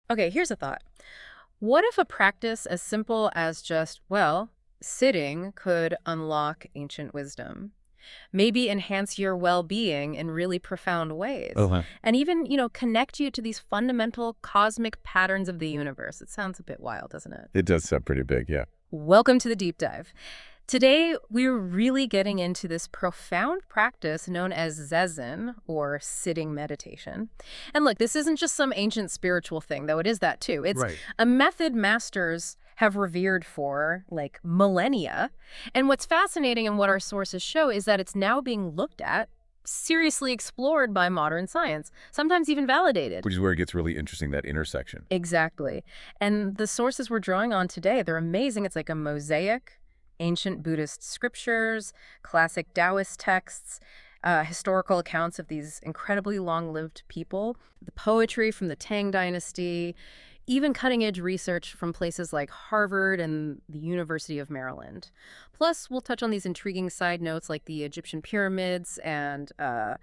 Okay, here's a thought. What if a practice as simple as just, well, sitting could unlock ancient wisdom? Maybe enhance your well-being in really profound ways. Uh-huh. And even, connect you to these fundamental cosmic patterns of the universe. It sounds a bit wild, doesn't it? It does sound pretty big, yeah. Welcome to the deep dive. Today, we're really getting into this profound practice known as Zazen, or sitting meditation. And look, this isn't just some ancient spiritual thing, though it is that too. It's Right. a method masters have revered for, like, millennia. And what's fascinating and what our sources show is that it's now being looked at, seriously explored by modern science, sometimes even validated. Which is where it gets really interesting, that intersection. Exactly. And the sources we're drawing on today, they're amazing. It's like a mosaic, ancient Buddhist scriptures, classic Taoist texts, historical accounts of these incredibly long-lived people, the poetry from the Tang Dynasty, even cutting-edge research from places like Harvard and the University of Maryland. Plus, we'll touch on these intriguing side notes like the Egyptian pyramids and the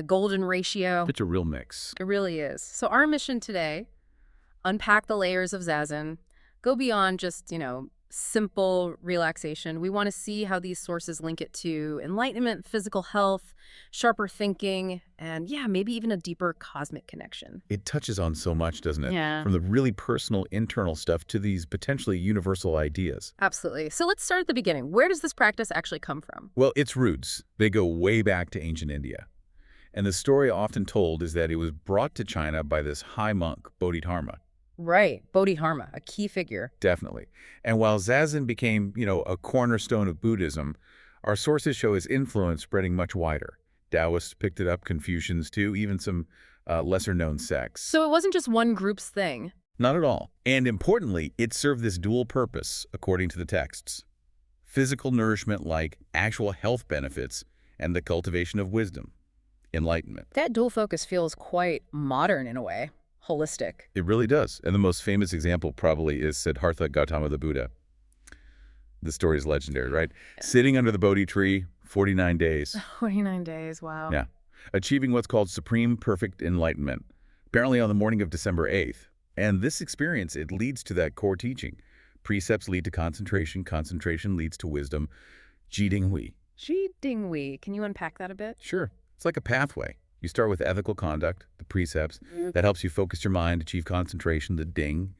golden ratio. It's a real mix. It really is. So our mission today, unpack the layers of Zazen, go beyond just, simple relaxation. We want to see how these sources link it to enlightenment, physical health, sharper thinking, and yeah, maybe even a deeper cosmic connection. It touches on so much, doesn't it? Yeah. From the really personal, internal stuff to these potentially universal ideas. Absolutely. So let's start at the beginning. Where does this practice actually come from? Well, its roots, they go way back to ancient India. And the story often told is that it was brought to China by this high monk, Bodhidharma. Right. Bodhidharma, a key figure. Definitely. And while Zazen became, a cornerstone of Buddhism, our sources show its influence spreading much wider. Taoists picked it up, Confucians too, even some lesser-known sects. So it wasn't just one group's thing. Not at all. And importantly, it served this dual purpose, according to the texts. Physical nourishment like actual health benefits and the cultivation of wisdom, enlightenment. That dual focus feels quite modern in a way, holistic. It really does. And the most famous example probably is Siddhartha Gautama the Buddha. The story is legendary, right? Sitting under the Bodhi tree, 49 days. 49 days, wow. Yeah. Achieving what's called supreme perfect enlightenment, apparently on the morning of December 8th. And this experience, it leads to that core teaching. Precepts lead to concentration. Concentration leads to wisdom. Jiding Hui. Ji Ding Wei. Can you unpack that a bit? Sure. It's like a pathway. You start with ethical conduct, the precepts. That helps you focus your mind, achieve concentration, the ding.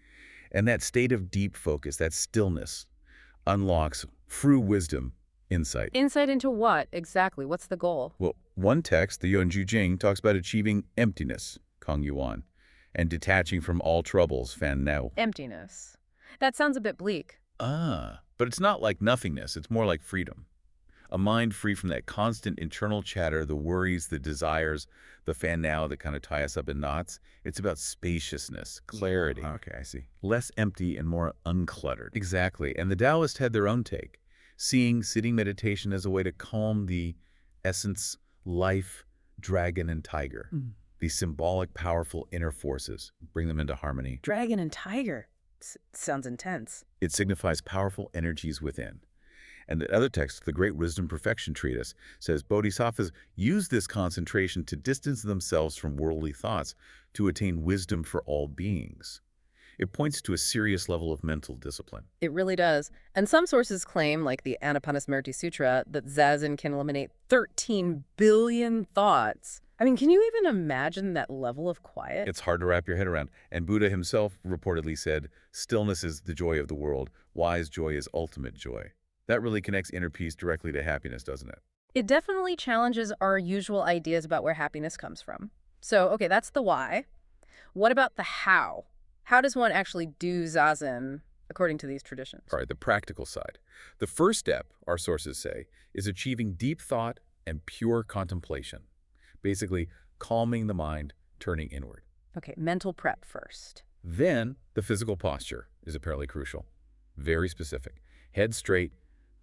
And that state of deep focus, that stillness, unlocks true wisdom, insight. Insight into what exactly? What's the goal? Well, one text, the Yuanju Jing, talks about achieving emptiness, Kong Yuan, and detaching from all troubles, Fan Nao. Emptiness. That sounds a bit bleak. But it's not like nothingness. It's more like freedom. A mind free from that constant internal chatter, the worries, the desires, the fan now that kind of tie us up in knots. It's about spaciousness, clarity. Okay, I see. Less empty and more uncluttered. Exactly. And the Taoists had their own take, seeing sitting meditation as a way to calm the essence, life, dragon, and tiger. These symbolic, powerful inner forces, bring them into harmony. Dragon and tiger. Sounds intense. It signifies powerful energies within. And the other text, the Great Wisdom Perfection Treatise, says bodhisattvas use this concentration to distance themselves from worldly thoughts to attain wisdom for all beings. It points to a serious level of mental discipline. It really does. And some sources claim, like the Anapanasmriti Sutra, that Zazen can eliminate 13 billion thoughts. I mean, can you even imagine that level of quiet? It's hard to wrap your head around. And Buddha himself reportedly said, "Stillness is the joy of the world. Wise joy is ultimate joy." That really connects inner peace directly to happiness, doesn't it? It definitely challenges our usual ideas about where happiness comes from. So, okay, that's the why. What about the how? How does one actually do Zazen according to these traditions? All right, the practical side. The first step, our sources say, is achieving deep thought and pure contemplation. Basically, calming the mind, turning inward. Okay, mental prep first. Then, the physical posture is apparently crucial. Very specific. Head straight,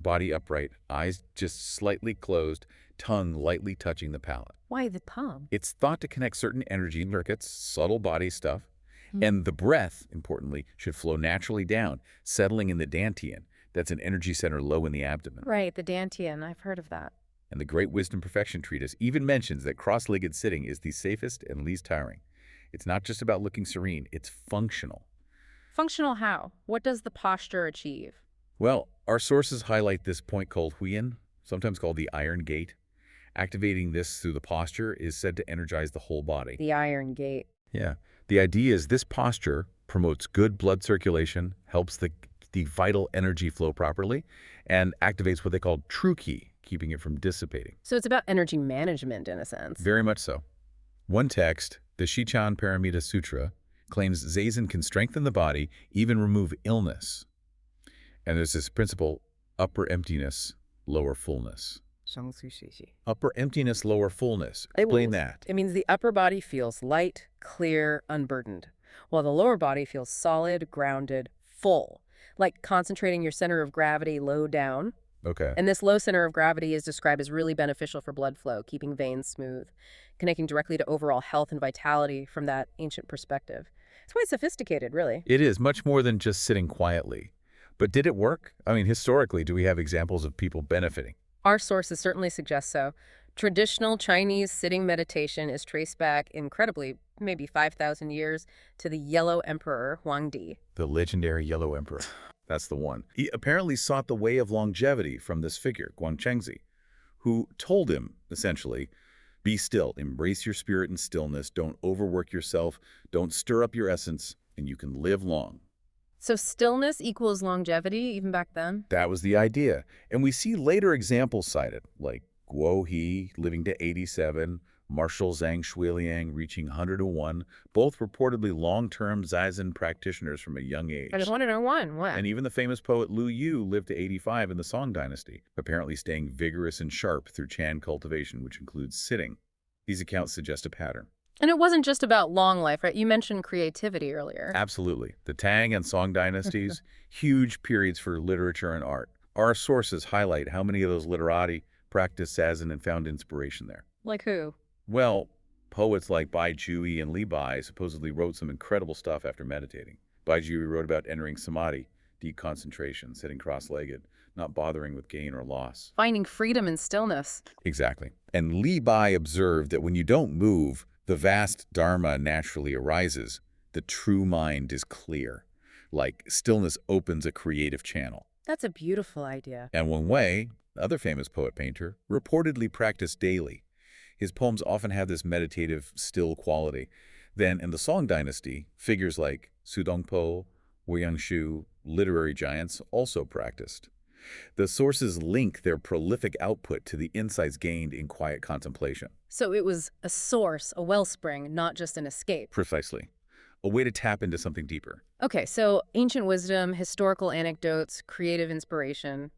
body upright, eyes just slightly closed, tongue lightly touching the palate. Why the tongue? It's thought to connect certain energy circuits, subtle body stuff, and the breath, importantly, should flow naturally down, settling in the dantian. That's an energy center low in the abdomen. Right, the dantian. I've heard of that. And the Great Wisdom Perfection Treatise even mentions that cross-legged sitting is the safest and least tiring. It's not just about looking serene, it's functional. Functional how? What does the posture achieve? Well, our sources highlight this point called Huiyin, sometimes called the Iron Gate. Activating this through the posture is said to energize the whole body. The Iron Gate. Yeah. The idea is this posture promotes good blood circulation, helps the vital energy flow properly, and activates what they call true qi, keeping it from dissipating. So it's about energy management in a sense. Very much so. One text, the Shichan Paramita Sutra, claims Zazen can strengthen the body, even remove illness. And there's this principle, upper emptiness, lower fullness. Upper emptiness, lower fullness. Explain that. It means the upper body feels light, clear, unburdened, while the lower body feels solid, grounded, full, like concentrating your center of gravity low down. Okay. And this low center of gravity is described as really beneficial for blood flow, keeping veins smooth, connecting directly to overall health and vitality from that ancient perspective. It's quite sophisticated, really. It is much more than just sitting quietly. But did it work? I mean, historically, do we have examples of people benefiting? Our sources certainly suggest so. Traditional Chinese sitting meditation is traced back incredibly, maybe 5,000 years, to the Yellow Emperor Huangdi. The legendary Yellow Emperor. That's the one. He apparently sought the way of longevity from this figure, Guangchengzi, who told him, essentially, be still, embrace your spirit in stillness, don't overwork yourself, don't stir up your essence, and you can live long. So stillness equals longevity even back then? That was the idea. And we see later examples cited, like Guo He living to 87, Marshal Zhang Shuiliang reaching 101, both reportedly long-term Zazen practitioners from a young age. I just wanted to know one. What? And even the famous poet Lu Yu lived to 85 in the Song dynasty, apparently staying vigorous and sharp through Chan cultivation, which includes sitting. These accounts suggest a pattern. And it wasn't just about long life, right? You mentioned creativity earlier. Absolutely. The Tang and Song dynasties, huge periods for literature and art. Our sources highlight how many of those literati practiced Zazen and found inspiration there. Like who? Well, poets like Bai Jui and Li Bai supposedly wrote some incredible stuff after meditating. Bai Jui wrote about entering samadhi, deep concentration, sitting cross-legged, not bothering with gain or loss. Finding freedom in stillness. Exactly. And Li Bai observed that when you don't move, the vast Dharma naturally arises. The true mind is clear. Like stillness opens a creative channel. That's a beautiful idea. And Wen Wei, other famous poet-painter, reportedly practiced daily. His poems often have this meditative, still quality. Then in the Song dynasty, figures like Su Dongpo, Wu Yangshu, literary giants, also practiced. The sources link their prolific output to the insights gained in quiet contemplation. So it was a source, a wellspring, not just an escape. Precisely. A way to tap into something deeper. Okay, so ancient wisdom, historical anecdotes, creative inspiration.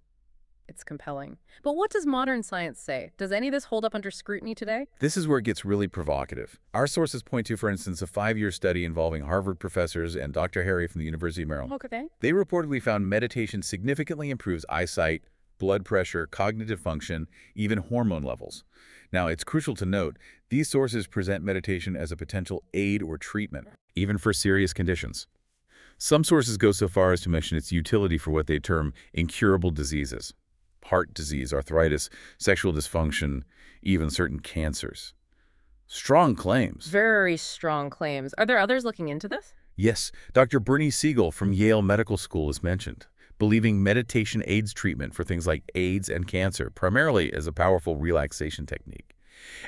It's compelling. But what does modern science say? Does any of this hold up under scrutiny today? This is where it gets really provocative. Our sources point to, for instance, a 5-year study involving Harvard professors and Dr. Harry from the University of Maryland. Okay. They reportedly found meditation significantly improves eyesight, blood pressure, cognitive function, even hormone levels. Now, it's crucial to note, these sources present meditation as a potential aid or treatment, even for serious conditions. Some sources go so far as to mention its utility for what they term incurable diseases. Heart disease, arthritis, sexual dysfunction, even certain cancers. Strong claims. Very strong claims. Are there others looking into this? Yes, Dr. Bernie Siegel from Yale Medical School is mentioned, believing meditation aids treatment for things like AIDS and cancer, primarily as a powerful relaxation technique.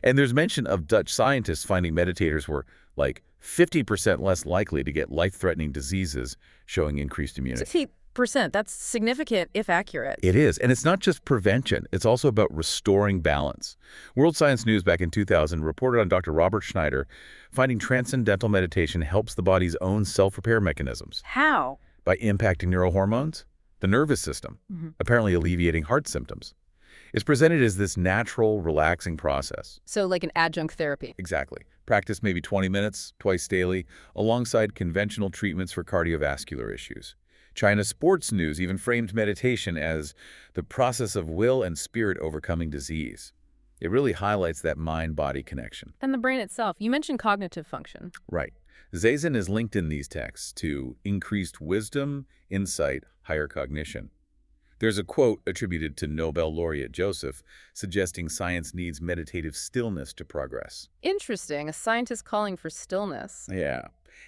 And there's mention of Dutch scientists finding meditators were like 50% less likely to get life-threatening diseases, showing increased immunity. 60%, that's significant if accurate. It is, and it's not just prevention, it's also about restoring balance. World Science News back in 2000 reported on Dr. Robert Schneider finding transcendental meditation helps the body's own self-repair mechanisms. How? By impacting neurohormones, the nervous system, apparently alleviating heart symptoms. It's presented as this natural, relaxing process. So like an adjunct therapy. Exactly. Practice maybe 20 minutes, twice daily, alongside conventional treatments for cardiovascular issues. China Sports News even framed meditation as the process of will and spirit overcoming disease. It really highlights that mind-body connection. And the brain itself. You mentioned cognitive function. Right. Zazen is linked in these texts to increased wisdom, insight, higher cognition. There's a quote attributed to Nobel laureate Joseph suggesting science needs meditative stillness to progress. Interesting, a scientist calling for stillness. Yeah.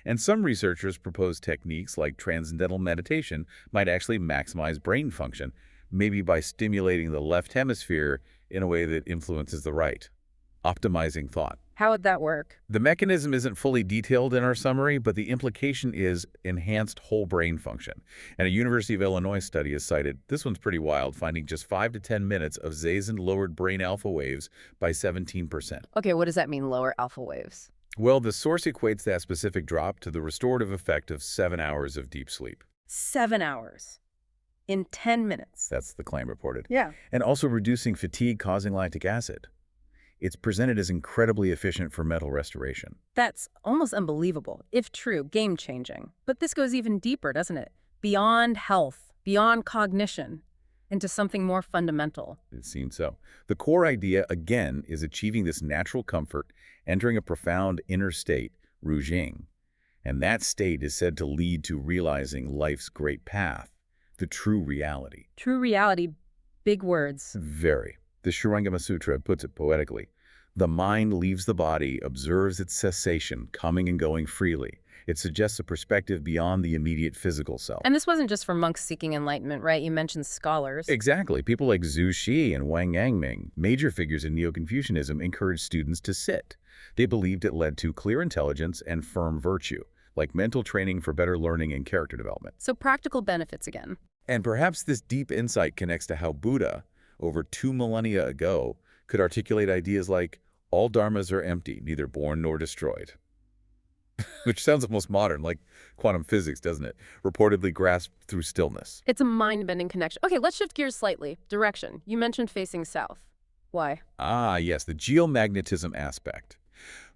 And some researchers propose techniques like transcendental meditation might actually maximize brain function, maybe by stimulating the left hemisphere in a way that influences the right, optimizing thought. How would that work? The mechanism isn't fully detailed in our summary, but the implication is enhanced whole brain function. And a University of Illinois study has cited, this one's pretty wild, finding just 5 to 10 minutes of Zazen lowered brain alpha waves by 17%. Okay, what does that mean, lower alpha waves? Well, the source equates that specific drop to the restorative effect of 7 hours of deep sleep. 7 hours in 10 minutes. That's the claim reported. Yeah. And also reducing fatigue causing lactic acid. It's presented as incredibly efficient for mental restoration. That's almost unbelievable. If true, game-changing. But this goes even deeper, doesn't it? Beyond health, beyond cognition, into something more fundamental. It seems so. The core idea, again, is achieving this natural comfort, entering a profound inner state, Rujing. And that state is said to lead to realizing life's great path, the true reality. True reality, big words. Very. The Shurangama Sutra puts it poetically. The mind leaves the body, observes its cessation, coming and going freely. It suggests a perspective beyond the immediate physical self. And this wasn't just for monks seeking enlightenment, right? You mentioned scholars. Exactly. People like Zhu Xi and Wang Yangming, major figures in Neo-Confucianism, encouraged students to sit. They believed it led to clear intelligence and firm virtue, like mental training for better learning and character development. So practical benefits again. And perhaps this deep insight connects to how Buddha, over 2 millennia ago, could articulate ideas like, all dharmas are empty, neither born nor destroyed. Which sounds almost modern, like quantum physics, doesn't it? Reportedly grasped through stillness. It's a mind-bending connection. Okay, let's shift gears slightly. Direction. You mentioned facing south. Why? Ah, yes, the geomagnetism aspect.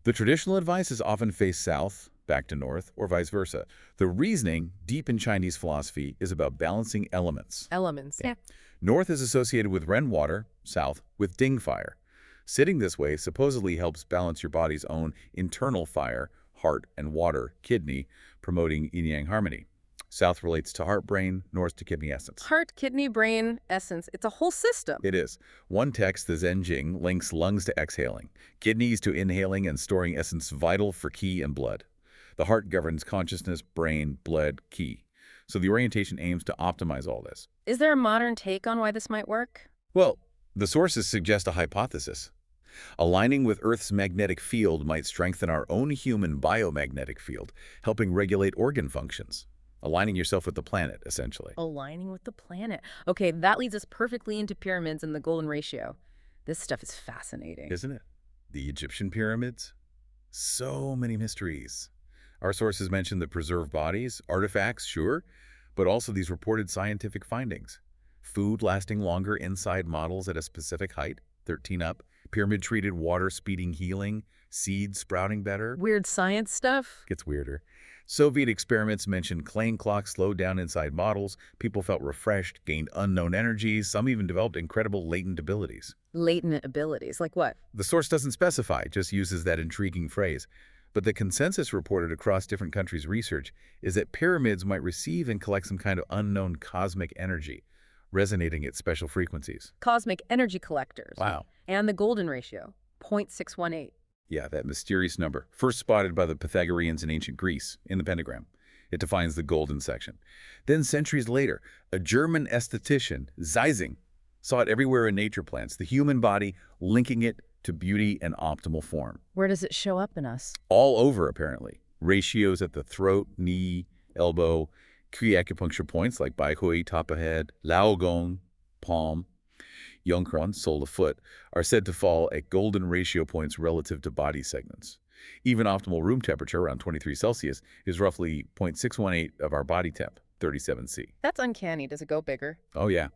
The traditional advice is often face south, back to north, or vice versa. The reasoning, deep in Chinese philosophy, is about balancing elements. Elements. Yeah. North is associated with Ren water, south with Ding fire. Sitting this way supposedly helps balance your body's own internal fire, heart and water, kidney, promoting yin-yang harmony. South relates to heart-brain, north to kidney essence. Heart, kidney, brain, essence. It's a whole system. It is. One text, the Zen Jing, links lungs to exhaling, kidneys to inhaling and storing essence vital for qi and blood. The heart governs consciousness, brain, blood, qi. So the orientation aims to optimize all this. Is there a modern take on why this might work? Well, the sources suggest a hypothesis. Aligning with Earth's magnetic field might strengthen our own human biomagnetic field, helping regulate organ functions. Aligning yourself with the planet, essentially. Aligning with the planet. Okay, that leads us perfectly into pyramids and the golden ratio. This stuff is fascinating. Isn't it? The Egyptian pyramids? So many mysteries. Our sources mention the preserved bodies, artifacts, sure, but also these reported scientific findings. Food lasting longer inside models at a specific height, 13 up, pyramid-treated water speeding healing, seeds sprouting better. Weird science stuff? Gets weirder. Soviet experiments mentioned Klein clocks slowed down inside models, people felt refreshed, gained unknown energies, some even developed incredible latent abilities. Latent abilities, like what? The source doesn't specify, just uses that intriguing phrase. But the consensus reported across different countries' research is that pyramids might receive and collect some kind of unknown cosmic energy, resonating at special frequencies. Cosmic energy collectors. Wow. And the golden ratio, 0.618. Yeah, that mysterious number, first spotted by the Pythagoreans in ancient Greece in the pentagram. It defines the golden section. Then centuries later, a German aesthetician, Zeising, saw it everywhere in nature plants, the human body linking it to beauty and optimal form. Where does it show up in us? All over, apparently. Ratios at the throat, knee, elbow, key acupuncture points like Bai Hui, top of head, Lao Gong, palm, Yongkron, sole of foot, are said to fall at golden ratio points relative to body segments. Even optimal room temperature, around 23 Celsius, is roughly 0.618 of our body temp, 37 C. That's uncanny. Does it go bigger? Oh, yeah.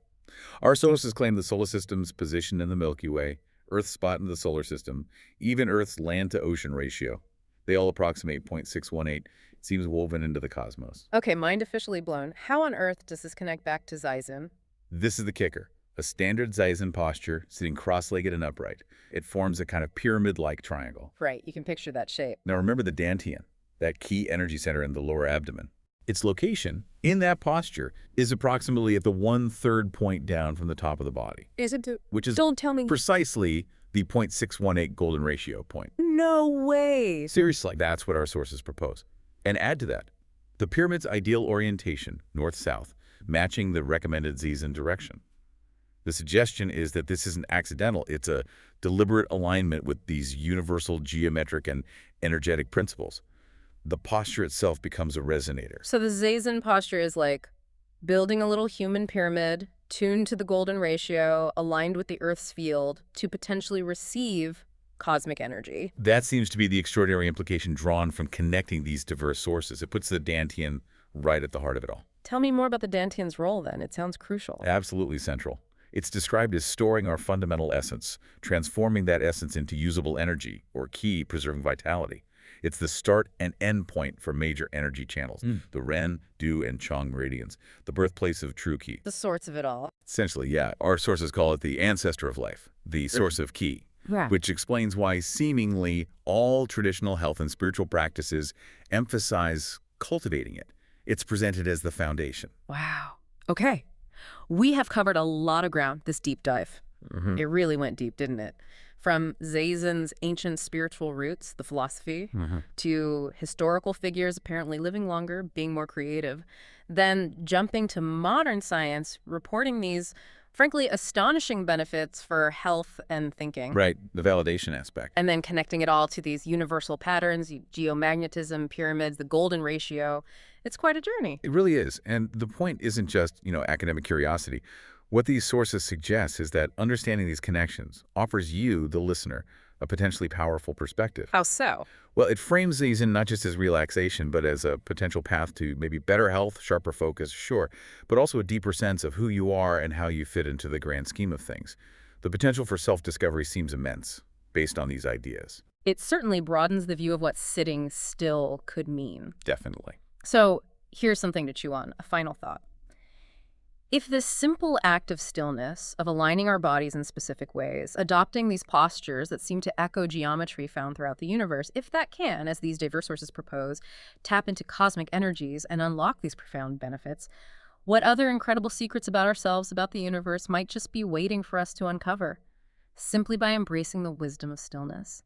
Our sources claim the solar system's position in the Milky Way, Earth's spot in the solar system, even Earth's land-to-ocean ratio. They all approximate 0.618. It seems woven into the cosmos. Okay, mind officially blown. How on earth does this connect back to Zazen? This is the kicker. A standard Zazen posture, sitting cross-legged and upright. It forms a kind of pyramid-like triangle. Right, you can picture that shape. Now remember the dantian, that key energy center in the lower abdomen. Its location, in that posture, is approximately at the 1/3 point down from the top of the body, Isn't it? which is Don't tell me. precisely the 0.618 golden ratio point. No way. Seriously, that's what our sources propose. And add to that, the pyramid's ideal orientation, north-south, matching the recommended Zazen direction. The suggestion is that this isn't accidental. It's a deliberate alignment with these universal geometric and energetic principles. The posture itself becomes a resonator. So the Zazen posture is like building a little human pyramid, tuned to the golden ratio, aligned with the Earth's field to potentially receive cosmic energy. That seems to be the extraordinary implication drawn from connecting these diverse sources. It puts the Dantian right at the heart of it all. Tell me more about the Dantian's role, then. It sounds crucial. Absolutely central. It's described as storing our fundamental essence, transforming that essence into usable energy, or ki, preserving vitality. It's the start and end point for major energy channels, the Ren, Du, and Chang meridians, the birthplace of true ki. The source of it all. Essentially, yeah, our sources call it the ancestor of life, the source of ki, which explains why seemingly all traditional health and spiritual practices emphasize cultivating it. It's presented as the foundation. Wow. Okay. We have covered a lot of ground this deep dive. It really went deep, didn't it? From Zazen's ancient spiritual roots, the philosophy, to historical figures apparently living longer, being more creative, then jumping to modern science, reporting these, frankly, astonishing benefits for health and thinking. Right, the validation aspect. And then connecting it all to these universal patterns, geomagnetism, pyramids, the golden ratio. It's quite a journey. It really is. And the point isn't just, academic curiosity. What these sources suggest is that understanding these connections offers you, the listener, a potentially powerful perspective. How so? Well, it frames these in not just as relaxation, but as a potential path to maybe better health, sharper focus, sure, but also a deeper sense of who you are and how you fit into the grand scheme of things. The potential for self-discovery seems immense based on these ideas. It certainly broadens the view of what sitting still could mean. Definitely. So here's something to chew on, a final thought. If this simple act of stillness, of aligning our bodies in specific ways, adopting these postures that seem to echo geometry found throughout the universe, if that can, as these diverse sources propose, tap into cosmic energies and unlock these profound benefits, what other incredible secrets about ourselves, about the universe, might just be waiting for us to uncover, simply by embracing the wisdom of stillness?